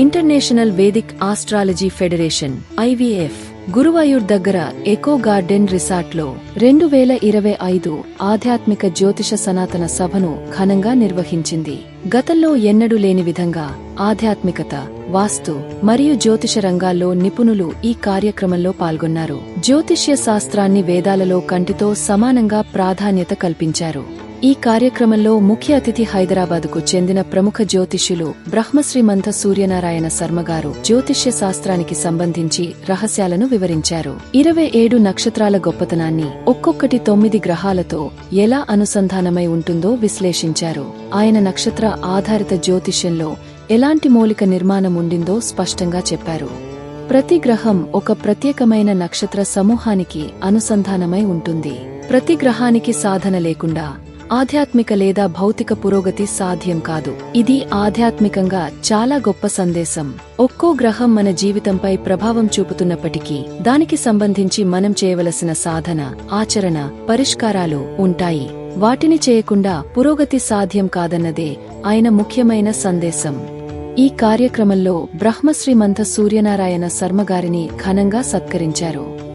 International Vedic astrology federation IVF Guruvayur దగ్గర echo garden రిసార్ట్లో 2025 ఆధ్యాత్మిక జ్యోతిష సనాతన సభను ఘనంగా నిర్వహించింది. గతంలో ఎన్నడూ లేని విధంగా ఆధ్యాత్మికత, వాస్తు మరియు జ్యోతిష రంగాల్లో నిపుణులు ఈ కార్యక్రమంలో పాల్గొన్నారు. జ్యోతిష్య శాస్త్రాన్ని వేదాలలో కంటితో సమానంగా ప్రాధాన్యత కల్పించారు. ఈ కార్యక్రమంలో ముఖ్య అతిథి హైదరాబాదుకు చెందిన ప్రముఖ జ్యోతిష్యులు బ్రహ్మశ్రీమంత సూర్యనారాయణ శర్మగారు జ్యోతిష్య శాస్త్రానికి సంబంధించి రహస్యాలను వివరించారు. 27 నక్షత్రాల గొప్పతనాన్ని ఒక్కొక్కటి 9 గ్రహాలతో ఎలా అనుసంధానమై ఉంటుందో విశ్లేషించారు. ఆయన నక్షత్ర ఆధారిత జ్యోతిష్యంలో ఎలాంటి మౌలిక నిర్మాణం ఉండిందో స్పష్టంగా చెప్పారు. ప్రతి గ్రహం ఒక ప్రత్యేకమైన నక్షత్ర సమూహానికి అనుసంధానమై ఉంటుంది. ప్రతి గ్రహానికి సాధన లేకుండా ఆధ్యాత్మిక లేదా భౌతిక పురోగతి సాధ్యం కాదు. ఇది ఆధ్యాత్మికంగా చాలా గొప్ప సందేశం. ఒక్కో గ్రహం మన జీవితంపై ప్రభావం చూపుతున్నప్పటికీ దానికి సంబంధించి మనం చేయవలసిన సాధన, ఆచరణ, పరిష్కారాలు ఉంటాయి. వాటిని చేయకుండా పురోగతి సాధ్యం కాదన్నదే ఆయన ముఖ్యమైన సందేశం. ఈ కార్యక్రమంలో బ్రహ్మశ్రీమంత సూర్యనారాయణ శర్మగారిని ఘనంగా సత్కరించారు.